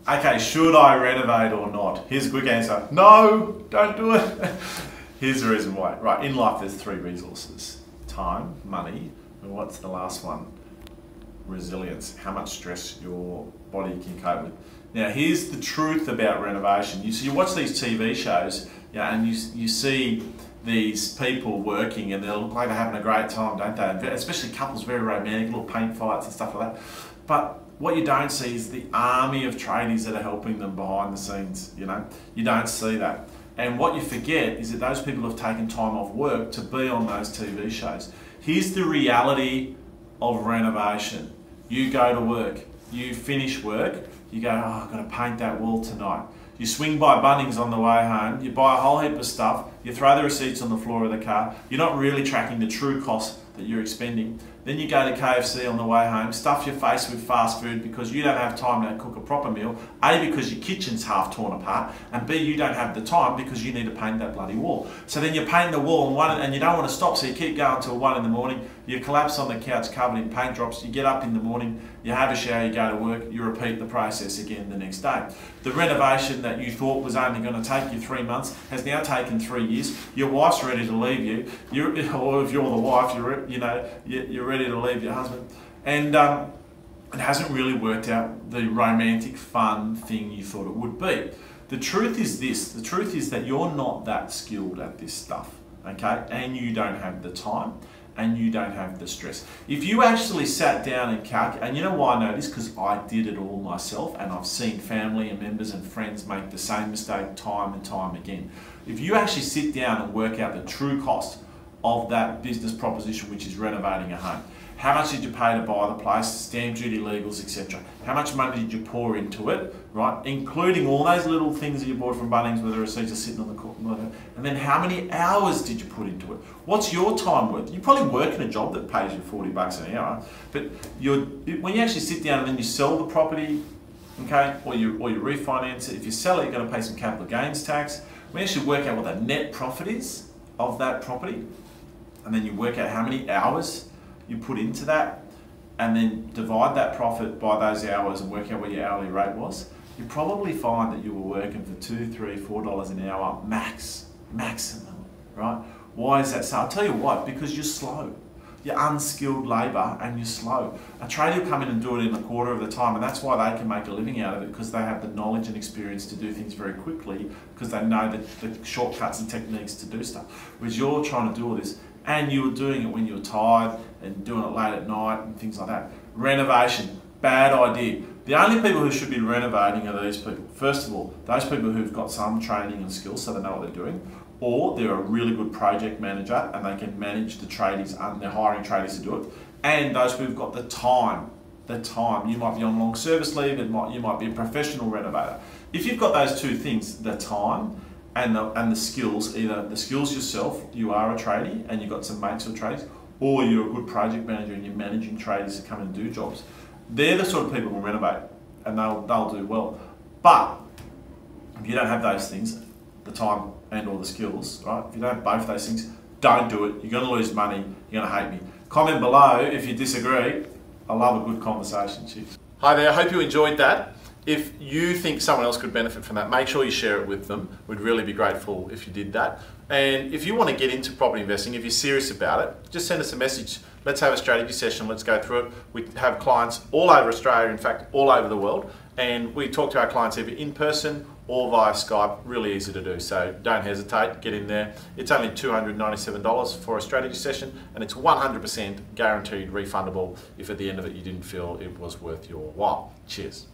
Okay, should I renovate or not? Here's a quick answer. No, don't do it. Here's the reason why. Right, in life there's three resources. Time, money, and what's the last one? Resilience. How much stress your body can cope with. Now here's the truth about renovation. You watch these TV shows, and you see these people working and they look like they're having a great time, don't they? Especially couples, very romantic, little paint fights and stuff like that. But what you don't see is the army of tradies that are helping them behind the scenes, You don't see that. And what you forget is that those people have taken time off work to be on those TV shows. Here's the reality of renovation. You go to work, you finish work, you go, oh, I've got to paint that wall tonight. You swing by Bunnings on the way home, you buy a whole heap of stuff, you throw the receipts on the floor of the car, you're not really tracking the true cost that you're expending. Then you go to KFC on the way home, stuff your face with fast food because you don't have time to cook a proper meal. A, because your kitchen's half torn apart, and B, you don't have the time because you need to paint that bloody wall. So then you're painting the wall and you don't want to stop, so you keep going till 1 in the morning, you collapse on the couch covered in paint drops, you get up in the morning, you have a shower, you go to work, you repeat the process again the next day. The renovation that you thought was only going to take you 3 months has now taken 3 years. Your wife's ready to leave you, or if you're the wife, you're ready to leave your husband, and it hasn't really worked out the romantic, fun thing you thought it would be. The truth is this, the truth is that you're not that skilled at this stuff, okay? And you don't have the time, and you don't have the stress. If you actually sat down and calculated, and you know why I know this? Because I did it all myself, and I've seen family and members and friends make the same mistake time and time again. If you actually sit down and work out the true cost of that business proposition, which is renovating a home. How much did you pay to buy the place, stamp duty, legals, etc.? How much money did you pour into it, right? Including all those little things that you bought from Bunnings where the receipts are sitting on the corner. And then how many hours did you put into it? What's your time worth? You probably work in a job that pays you 40 bucks an hour, but when you actually sit down and then you sell the property, okay, or you refinance it, if you sell it, you're going to pay some capital gains tax. We actually work out what the net profit is of that property, and then you work out how many hours you put into that, and then divide that profit by those hours and work out what your hourly rate was, you probably find that you were working for $2, $3, $4 an hour maximum, right? Why is that so? I'll tell you what, because you're slow. You're unskilled labour and you're slow. A tradie will come in and do it in a quarter of the time, and that's why they can make a living out of it, because they have the knowledge and experience to do things very quickly, because they know the shortcuts and techniques to do stuff. Whereas you're trying to do all this, and you were doing it when you were tired and doing it late at night and things like that. Renovation, bad idea. The only people who should be renovating are these people. First of all, those people who've got some training and skills so they know what they're doing, or they're a really good project manager and they can manage the tradies and they're hiring tradies to do it, and those people who've got the time. You might be on long service leave, you might be a professional renovator. If you've got those two things, the time and the skills, either the skills yourself, you are a tradie and you've got some mates who are tradies, or you're a good project manager and you're managing tradies to come and do jobs, they're the sort of people who will renovate and they'll do well. But if you don't have those things, the time and or the skills, right? If you don't have both those things, don't do it. You're going to lose money. You're going to hate me. Comment below if you disagree. I love a good conversation. Cheers. Hi there. I hope you enjoyed that. If you think someone else could benefit from that, make sure you share it with them. We'd really be grateful if you did that. And if you want to get into property investing, if you're serious about it, just send us a message. Let's have a strategy session. Let's go through it. We have clients all over Australia, in fact, all over the world. And we talk to our clients either in person or via Skype. Really easy to do. So don't hesitate, get in there. It's only $297 for a strategy session, and it's 100% guaranteed refundable if at the end of it you didn't feel it was worth your while. Cheers.